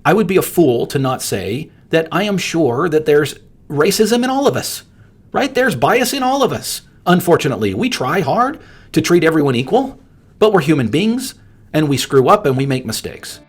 I would be a fool to not say that I am sure that there's racism in all of us, right? There's bias in all of us. Unfortunately, we try hard to treat everyone equal, but we're human beings and we screw up and we make mistakes.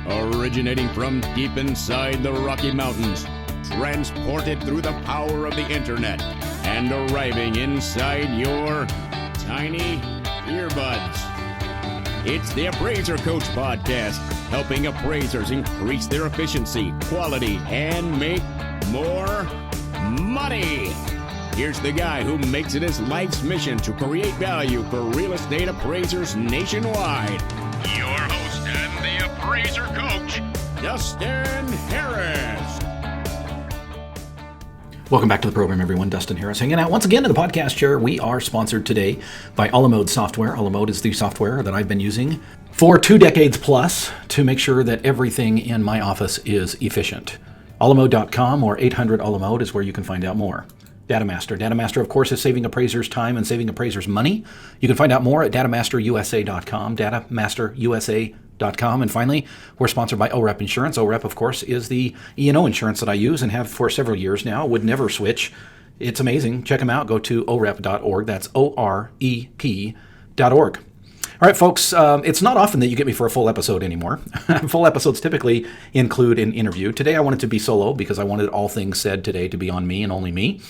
Originating from deep inside the Rocky Mountains, transported through the power of the internet, and arriving inside your tiny earbuds. It's the Appraiser Coach Podcast, helping appraisers increase their efficiency, quality, and make more money. Here's the guy who makes it his life's mission to create value for real estate appraisers nationwide. Your host and the Appraiser Coach, Dustin Harris. Welcome back to the program, everyone. Dustin Harris hanging out once again in the podcast chair. We are sponsored today by Alamode software. Alamode is the software that I've been using for 2 decades plus to make sure that everything in my office is efficient. Alamode.com or 800 Alamode is where you can find out more. Datamaster. Datamaster, of course, is saving appraisers time and saving appraisers money. You can find out more at datamasterusa.com, datamasterusa.com. And finally, we're sponsored by OREP Insurance. OREP, of course, is the E&O insurance that I use and have for several years now. Would never switch. It's amazing. Check them out. Go to orep.org. That's OREP.org. All right, folks, it's not often that you get me for a full episode anymore. Full episodes typically include an interview. Today I wanted to be solo because I wanted all things said today to be on me and only me.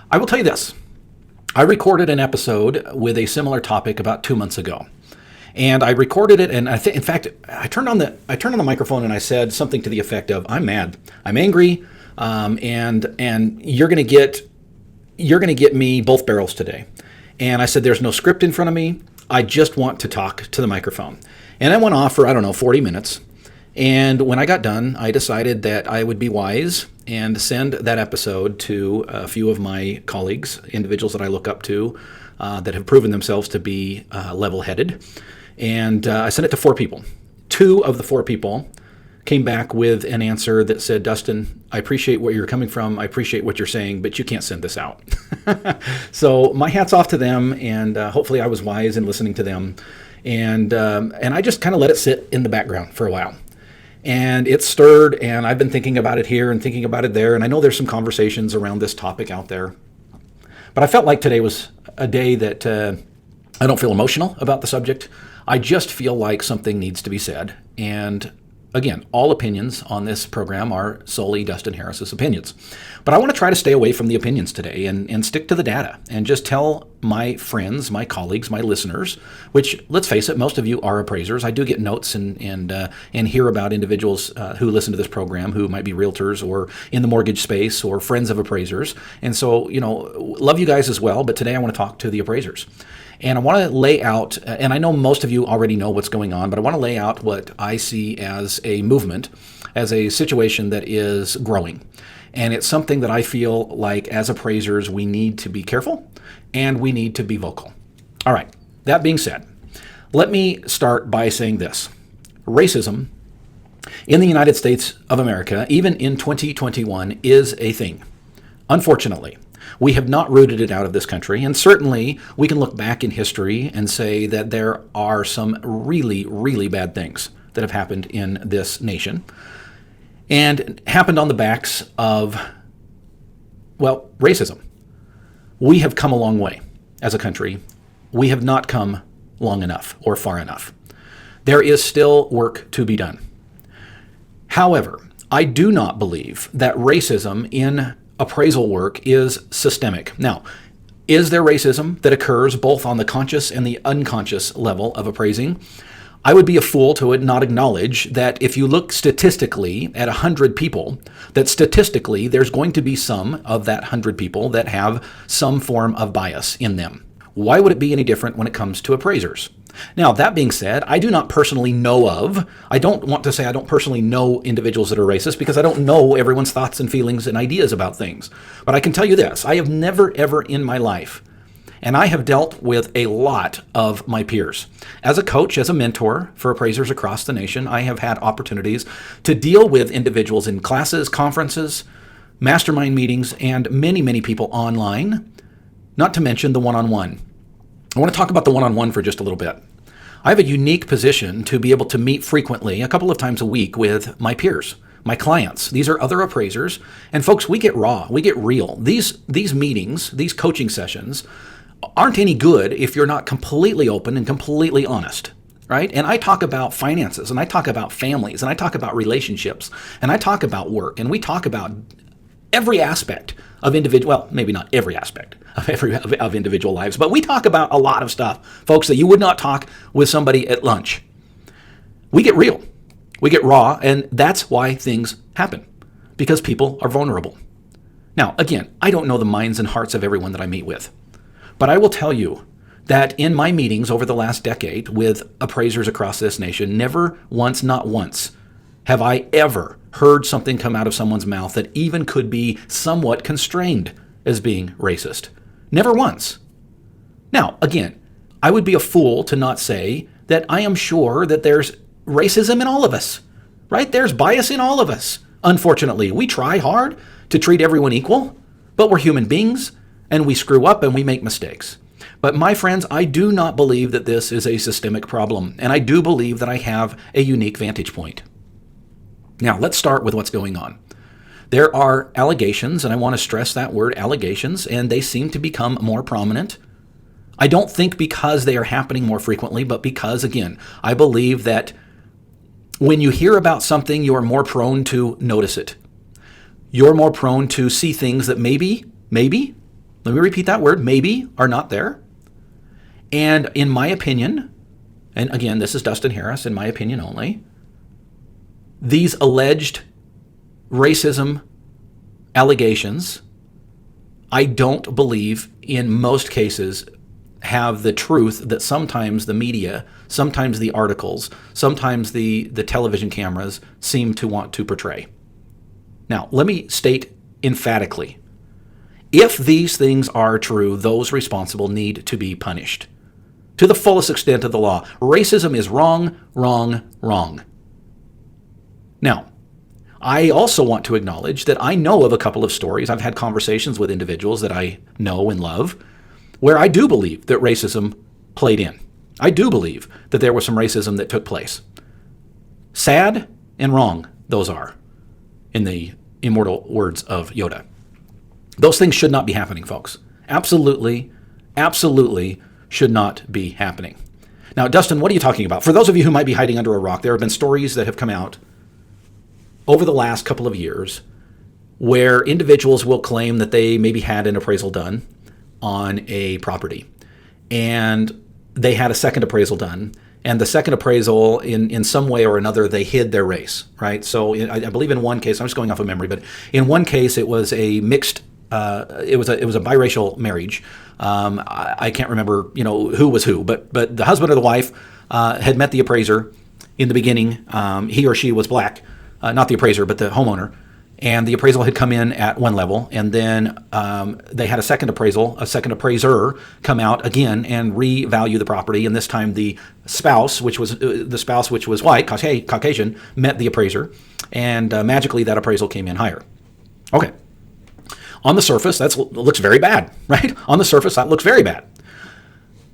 I will tell you this. I recorded an episode with a similar topic about 2 months ago. And I recorded it, and in fact, I turned on the microphone and I said something to the effect of, "I'm mad, I'm angry, and you're gonna get me both barrels today." And I said, "There's no script in front of me. I just want to talk to the microphone." And I went off for 40 minutes. And when I got done, I decided that I would be wise and send that episode to a few of my colleagues, individuals that I look up to, that have proven themselves to be level-headed. And I sent it to 4 people. 2 of the 4 people came back with an answer that said, "Dustin, I appreciate where you're coming from. I appreciate what you're saying, but you can't send this out." So my hat's off to them, and hopefully I was wise in listening to them. And I just kind of let it sit in the background for a while. And it stirred, and I've been thinking about it here and thinking about it there, and I know there's some conversations around this topic out there. But I felt like today was a day that I don't feel emotional about the subject. I just feel like something needs to be said. And again, all opinions on this program are solely Dustin Harris's opinions. But I want to try to stay away from the opinions today and stick to the data and just tell my friends, my colleagues, my listeners, which, let's face it, most of you are appraisers. I do get notes and hear about individuals who listen to this program who might be realtors or in the mortgage space or friends of appraisers. And so, love you guys as well. But today I want to talk to the appraisers. And I want to lay out, and I know most of you already know what's going on, but I want to lay out what I see as a movement, as a situation that is growing. And it's something that I feel like as appraisers, we need to be careful and we need to be vocal. All right, that being said, let me start by saying this. Racism in the United States of America, even in 2021, is a thing. Unfortunately, we have not rooted it out of this country, and certainly we can look back in history and say that there are some really, really bad things that have happened in this nation and happened on the backs of, racism. We have come a long way as a country. We have not come long enough or far enough. There is still work to be done. However, I do not believe that racism in appraisal work is systemic. Now, is there racism that occurs both on the conscious and the unconscious level of appraising? I would be a fool to not acknowledge that if you look statistically at 100 people, that statistically there's going to be some of that 100 people that have some form of bias in them. Why would it be any different when it comes to appraisers? Now, that being said, I do not personally know of, I don't want to say I don't personally know individuals that are racist because I don't know everyone's thoughts and feelings and ideas about things. But I can tell you this, I have never, ever in my life And I have dealt with a lot of my peers. As a coach, as a mentor for appraisers across the nation, I have had opportunities to deal with individuals in classes, conferences, mastermind meetings, and many, many people online, not to mention the one-on-one. I want to talk about the one-on-one for just a little bit. I have a unique position to be able to meet frequently, a couple of times a week, with my peers, my clients. These are other appraisers. And folks, we get raw, we get real. These meetings, these coaching sessions aren't any good if you're not completely open and completely honest, right? And I talk about finances, and I talk about families, and I talk about relationships, and I talk about work, and we talk about every aspect of individual, well, maybe not every aspect of individual lives, but we talk about a lot of stuff, folks, that you would not talk with somebody at lunch. We get real, we get raw, and that's why things happen, because people are vulnerable. Now, again, I don't know the minds and hearts of everyone that I meet with, but I will tell you that in my meetings over the last decade with appraisers across this nation, never once, not once, have I ever heard something come out of someone's mouth that even could be somewhat constrained as being racist. Never once. Now, again, I would be a fool to not say that I am sure that there's racism in all of us, right? There's bias in all of us. Unfortunately, we try hard to treat everyone equal, but we're human beings and we screw up and we make mistakes. But my friends, I do not believe that this is a systemic problem, and I do believe that I have a unique vantage point. Now, let's start with what's going on. There are allegations, and I want to stress that word, allegations, and they seem to become more prominent. I don't think because they are happening more frequently, but because, again, I believe that when you hear about something, you are more prone to notice it. You're more prone to see things that maybe, let me repeat that word, maybe are not there. And in my opinion, and again, this is Dustin Harris, in my opinion only, these alleged racism allegations, I don't believe in most cases have the truth that sometimes the media, sometimes the articles, sometimes the television cameras seem to want to portray. Now, let me state emphatically, if these things are true, those responsible need to be punished to the fullest extent of the law. Racism is wrong, wrong, wrong. Now, I also want to acknowledge that I know of a couple of stories. I've had conversations with individuals that I know and love where I do believe that racism played in. I do believe that there was some racism that took place. Sad and wrong those are, in the immortal words of Yoda. Those things should not be happening, folks. Absolutely, absolutely should not be happening. Now, Dustin, what are you talking about? For those of you who might be hiding under a rock, there have been stories that have come out over the last couple of years where individuals will claim that they maybe had an appraisal done on a property, and they had a second appraisal done, and the second appraisal, in some way or another, they hid their race, right? So I believe in one case, I'm just going off of memory, but in one case it was a mixed, it was a biracial marriage. I can't remember, who was who, but the husband or the wife had met the appraiser in the beginning. He or she was black, not the appraiser, but the homeowner. And the appraisal had come in at one level, and then they had a second appraiser come out again and revalue the property. And this time the spouse, which was white, Caucasian, met the appraiser, and magically that appraisal came in higher. Okay. On the surface, that looks very bad, right? On the surface, that looks very bad.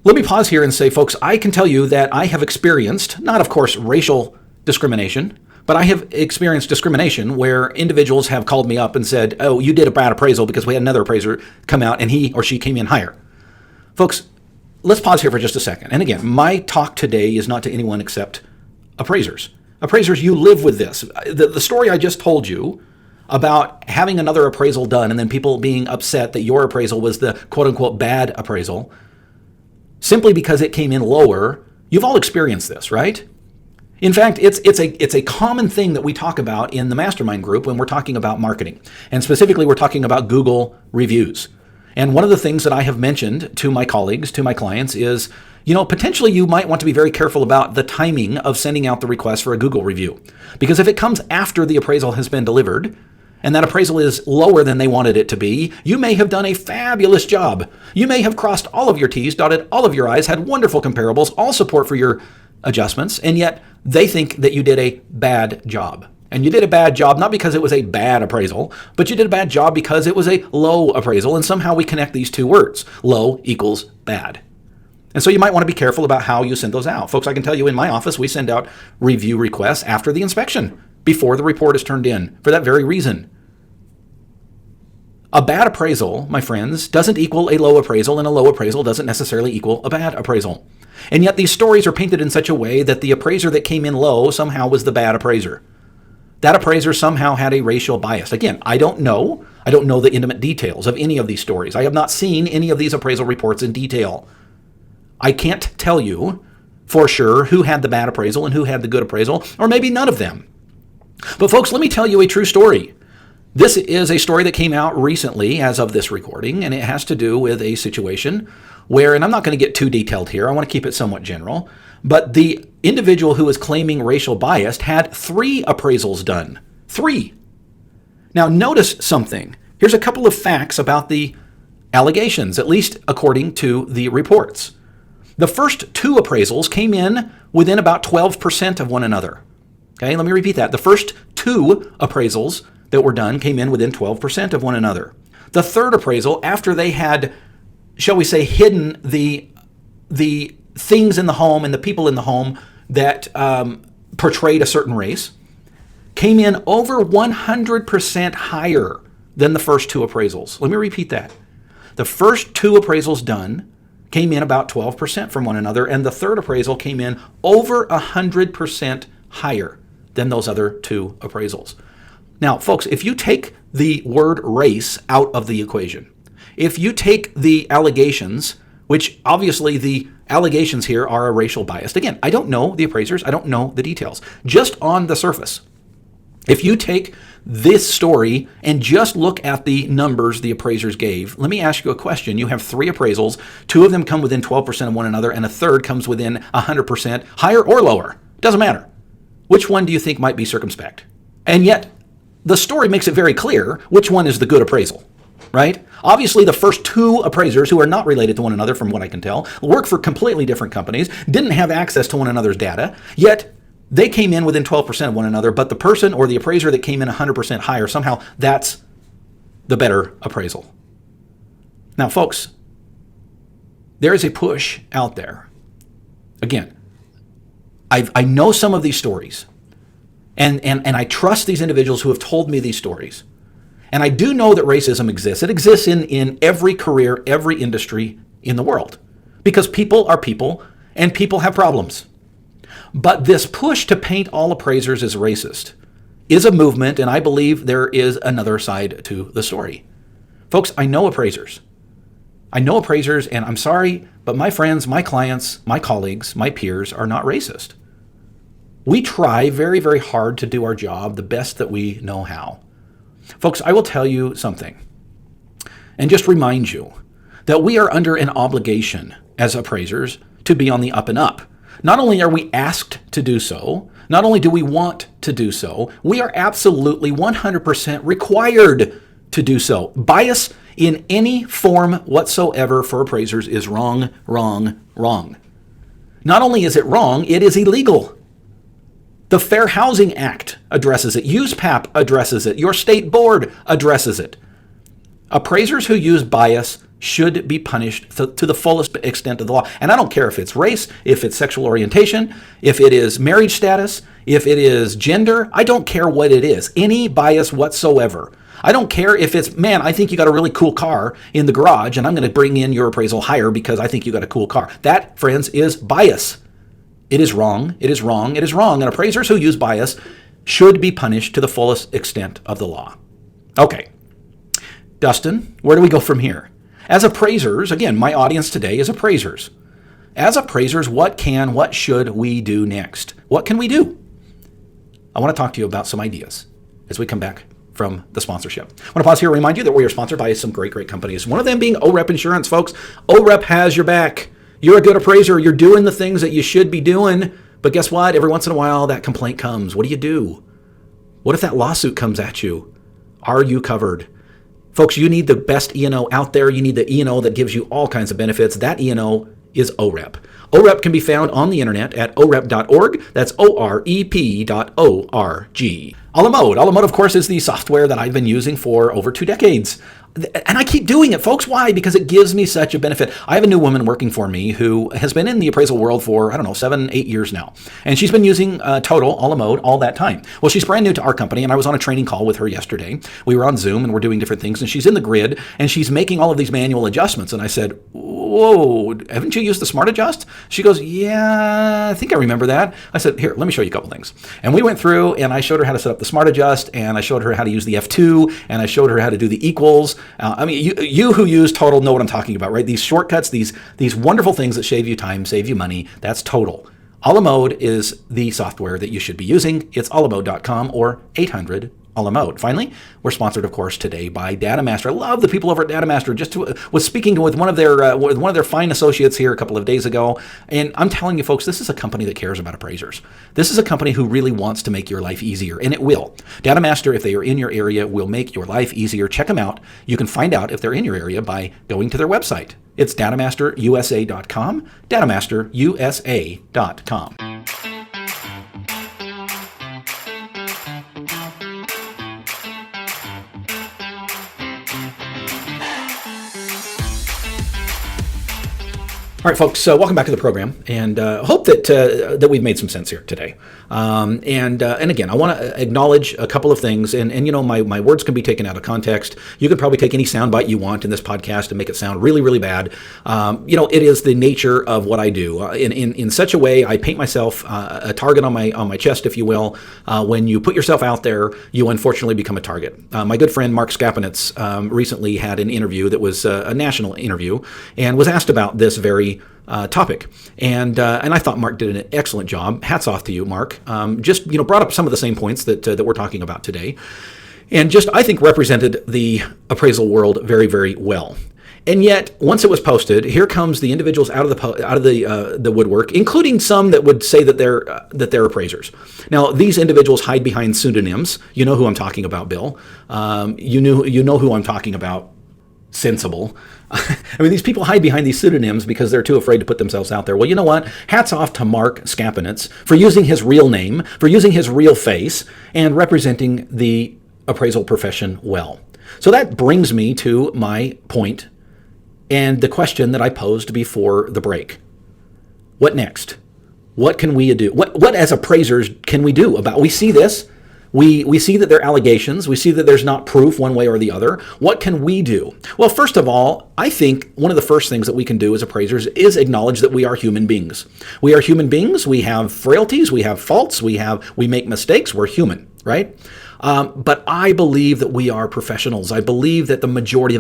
Let me pause here and say, folks, I can tell you that I have experienced, not of course racial discrimination, but I have experienced discrimination where individuals have called me up and said, oh, you did a bad appraisal because we had another appraiser come out and he or she came in higher. Folks, let's pause here for just a second. And again, my talk today is not to anyone except appraisers. Appraisers, you live with this. The story I just told you about having another appraisal done and then people being upset that your appraisal was the quote-unquote bad appraisal, simply because it came in lower, you've all experienced this, right? In fact, it's a common thing that we talk about in the mastermind group when we're talking about marketing. And specifically, we're talking about Google reviews. And one of the things that I have mentioned to my colleagues, to my clients is, potentially you might want to be very careful about the timing of sending out the request for a Google review. Because if it comes after the appraisal has been delivered, and that appraisal is lower than they wanted it to be, you may have done a fabulous job. You may have crossed all of your T's, dotted all of your I's, had wonderful comparables, all support for your adjustments, and yet they think that you did a bad job. And you did a bad job not because it was a bad appraisal, but you did a bad job because it was a low appraisal, and somehow we connect these two words. Low equals bad. And so you might want to be careful about how you send those out. Folks, I can tell you in my office, we send out review requests after the inspection, before the report is turned in, for that very reason. A bad appraisal, my friends, doesn't equal a low appraisal, and a low appraisal doesn't necessarily equal a bad appraisal. And yet these stories are painted in such a way that the appraiser that came in low somehow was the bad appraiser. That appraiser somehow had a racial bias. Again, I don't know. I don't know the intimate details of any of these stories. I have not seen any of these appraisal reports in detail. I can't tell you for sure who had the bad appraisal and who had the good appraisal, or maybe none of them. But folks, let me tell you a true story. This is a story that came out recently as of this recording, and it has to do with a situation where, and I'm not going to get too detailed here, I want to keep it somewhat general, but the individual who is claiming racial bias had 3 appraisals done. 3. Now notice something. Here's a couple of facts about the allegations, at least according to the reports. The first 2 appraisals came in within about 12% of one another. Okay, let me repeat that. The first 2 appraisals that were done came in within 12% of one another. The third appraisal, after they had, shall we say, hidden the things in the home and the people in the home that portrayed a certain race, came in over 100% higher than the first 2 appraisals. Let me repeat that. The first 2 appraisals done came in about 12% from one another, and the third appraisal came in over 100% higher than those other 2 appraisals. Now, folks, if you take the word race out of the equation, if you take the allegations, which obviously the allegations here are a racial bias. Again, I don't know the appraisers. I don't know the details. Just on the surface, if you take this story and just look at the numbers the appraisers gave, let me ask you a question. You have 3 appraisals. 2 of them come within 12% of one another, and a third comes within 100%, higher or lower. Doesn't matter. Which one do you think might be circumspect? And yet, the story makes it very clear which one is the good appraisal, right? Obviously, the first 2 appraisers, who are not related to one another from what I can tell, work for completely different companies, didn't have access to one another's data, yet they came in within 12% of one another, but the person or the appraiser that came in 100% higher, somehow that's the better appraisal. Now, folks, there is a push out there. Again, I know some of these stories, and I trust these individuals who have told me these stories. And I do know that racism exists. It exists in every career, every industry in the world, because people are people and people have problems. But this push to paint all appraisers as racist is a movement, and I believe there is another side to the story. Folks, I know appraisers. And I'm sorry, but my friends, my clients, my colleagues, my peers are not racist. We try very, very hard to do our job the best that we know how. Folks, I will tell you something and just remind you that we are under an obligation as appraisers to be on the up and up. Not only are we asked to do so, not only do we want to do so, we are absolutely 100% required to do so. Bias in any form whatsoever for appraisers is wrong, wrong, wrong. Not only is it wrong, it is illegal. The Fair Housing Act addresses it. USPAP addresses it. Your state board addresses it. Appraisers who use bias should be punished to the fullest extent of the law. And I don't care if it's race, if it's sexual orientation, if it is marriage status, if it is gender. I don't care what it is. Any bias whatsoever. I don't care if it's, man, I think you got a really cool car in the garage and I'm going to bring in your appraisal higher because I think you got a cool car. That, friends, is bias. It is wrong. It is wrong. It is wrong. And appraisers who use bias should be punished to the fullest extent of the law. Okay. Dustin, where do we go from here? As appraisers, again, my audience today is appraisers. As appraisers, what should we do next? What can we do? I want to talk to you about some ideas as we come back from the sponsorship. I want to pause here and remind you that we are sponsored by some great, great companies. One of them being OREP Insurance, folks. OREP has your back. You're a good appraiser. You're doing the things that you should be doing. But guess what? Every once in a while, that complaint comes. What do you do? What if that lawsuit comes at you? Are you covered? Folks, you need the best E&O out there. You need the E&O that gives you all kinds of benefits. That E&O is OREP. OREP can be found on the internet at orep.org. That's OREP.org. A la mode, of course, is the software that I've been using for over 2 decades. And I keep doing it, folks. Why? Because it gives me such a benefit. I have a new woman working for me who has been in the appraisal world for, 7, 8 years now. And she's been using Total, a la mode, all that time. Well, she's brand new to our company, and I was on a training call with her yesterday. We were on Zoom, and we're doing different things, and she's in the grid, and she's making all of these manual adjustments. And I said, whoa, haven't you used the Smart Adjust? She goes, yeah, I think I remember that. I said, here, let me show you a couple things. And we went through, and I showed her how to set up the Smart Adjust, and I showed her how to use the F2, and I showed her how to do the equals. You who use Total know what I'm talking about, right? These shortcuts, these wonderful things that save you time, save you money, that's Total. A la mode is the software that you should be using. It's alamode.com or 800 a la mode. Finally, we're sponsored, of course, today by DataMaster. I love the people over at DataMaster. Was speaking with one of their fine associates here a couple of days ago, and I'm telling you, folks, this is a company that cares about appraisers. This is a company who really wants to make your life easier, and it will. DataMaster, if they are in your area, will make your life easier. Check them out. You can find out if they're in your area by going to their website. It's datamasterusa.com, datamasterusa.com. All right, folks, so welcome back to the program, and hope that we've made some sense here today. And again, I want to acknowledge a couple of things, and my words can be taken out of context. You can probably take any soundbite you want in this podcast and make it sound really, really bad. It is the nature of what I do. In such a way, I paint myself a target on my chest, if you will. When you put yourself out there, you unfortunately become a target. My good friend Mark Skapanitz recently had an interview that was a national interview, and was asked about this very topic, and I thought Mark did an excellent job. Hats off to you, Mark. Just brought up some of the same points that we're talking about today, and just I think represented the appraisal world very, very well. And yet, once it was posted, here comes the individuals out of the woodwork, including some that would say that they're appraisers. Now, these individuals hide behind pseudonyms. You know who I'm talking about, Bill. You know who I'm talking about. Sensible. These people hide behind these pseudonyms because they're too afraid to put themselves out there. Well, you know what? Hats off to Mark Skapanitz for using his real name, for using his real face, and representing the appraisal profession well. So that brings me to my point and the question that I posed before the break. What next? What can we do? What as appraisers can we do about? We see this. We see that there are allegations. We see that there's not proof one way or the other. What can we do? Well, first of all, I think one of the first things that we can do as appraisers is acknowledge that we are human beings. We are human beings. We have frailties. We have faults. We make mistakes. We're human, right? But I believe that we are professionals. I believe that the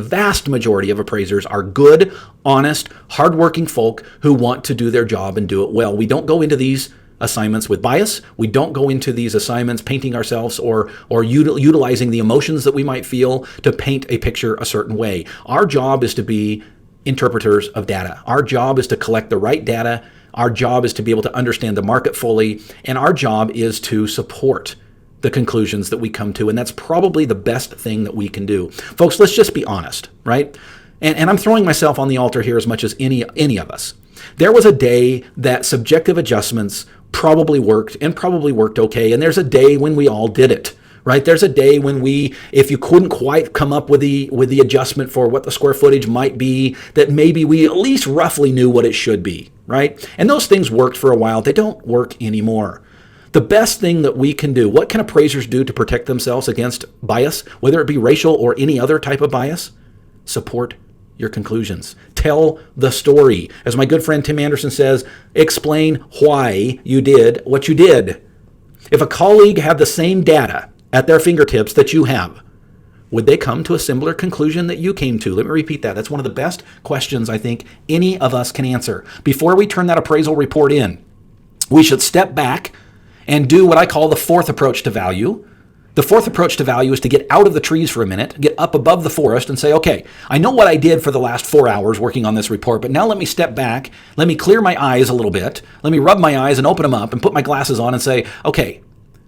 vast majority of appraisers are good, honest, hardworking folk who want to do their job and do it well. We don't go into these assignments with bias. We don't go into these assignments painting ourselves or utilizing the emotions that we might feel to paint a picture a certain way. Our job is to be interpreters of data. Our job is to collect the right data. Our job is to be able to understand the market fully. And our job is to support the conclusions that we come to. And that's probably the best thing that we can do. Folks, let's just be honest, right? And I'm throwing myself on the altar here as much as any of us. There was a day that subjective adjustments probably worked okay. And there's a day when we all did it, right? There's a day when if you couldn't quite come up with the adjustment for what the square footage might be, that maybe we at least roughly knew what it should be, right? And those things worked for a while. They don't work anymore. The best thing that we can do, what can appraisers do to protect themselves against bias, whether it be racial or any other type of bias? Support your conclusions. Tell the story. As my good friend Tim Anderson says, explain why you did what you did. If a colleague had the same data at their fingertips that you have, would they come to a similar conclusion that you came to? Let me repeat that. That's one of the best questions I think any of us can answer. Before we turn that appraisal report in, we should step back and do what I call the fourth approach to value. The fourth approach to value is to get out of the trees for a minute, get up above the forest and say, okay, I know what I did for the last 4 hours working on this report, but now let me step back, let me clear my eyes a little bit, let me rub my eyes and open them up and put my glasses on and say, okay,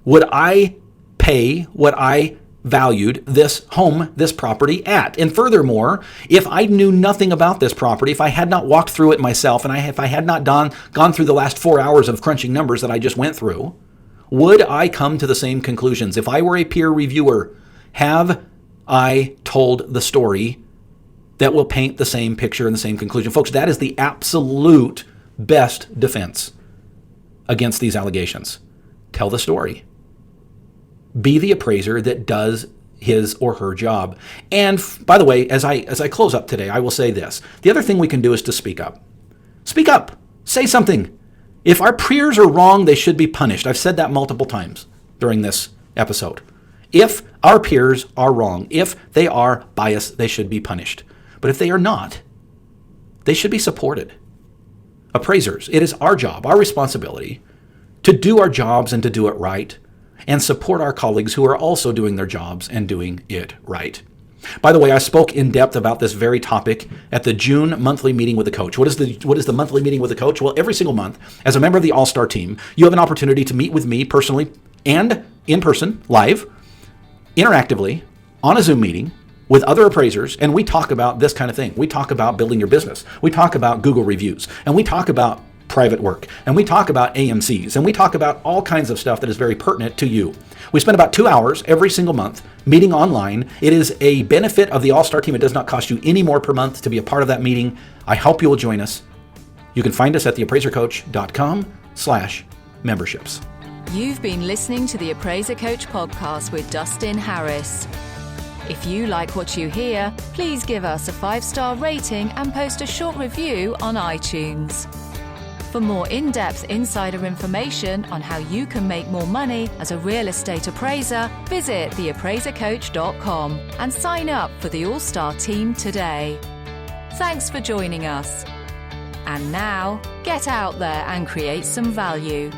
would I pay what I valued this home, this property at. And furthermore, if I knew nothing about this property, if I had not walked through it myself, and if I had not gone through the last 4 hours of crunching numbers that I just went through, would I come to the same conclusions? If I were a peer reviewer, have I told the story that will paint the same picture and the same conclusion? Folks, that is the absolute best defense against these allegations. Tell the story. Be the appraiser that does his or her job. And by the way, as I close up today, I will say this. The other thing we can do is to speak up. Speak up. Say something. If our peers are wrong, they should be punished. I've said that multiple times during this episode. If our peers are wrong, if they are biased, they should be punished. But if they are not, they should be supported. Appraisers, it is our job, our responsibility to do our jobs and to do it right, and support our colleagues who are also doing their jobs and doing it right. By the way, I spoke in depth about this very topic at the June monthly meeting with the coach. What is the monthly meeting with the coach? Well, every single month, as a member of the All-Star team, you have an opportunity to meet with me personally and in person, live, interactively, on a Zoom meeting with other appraisers, and we talk about this kind of thing. We talk about building your business. We talk about Google reviews, and we talk about private work, and we talk about AMCs, and we talk about all kinds of stuff that is very pertinent to you. We spend about 2 hours every single month meeting online. It is a benefit of the All-Star team. It does not cost you any more per month to be a part of that meeting. I hope you will join us. You can find us at theappraisercoach.com/memberships. You've been listening to the Appraiser Coach podcast with Dustin Harris. If you like what you hear, please give us a 5-star rating and post a short review on iTunes. For more in-depth insider information on how you can make more money as a real estate appraiser, visit theappraisercoach.com and sign up for the All-Star team today. Thanks for joining us. And now, get out there and create some value.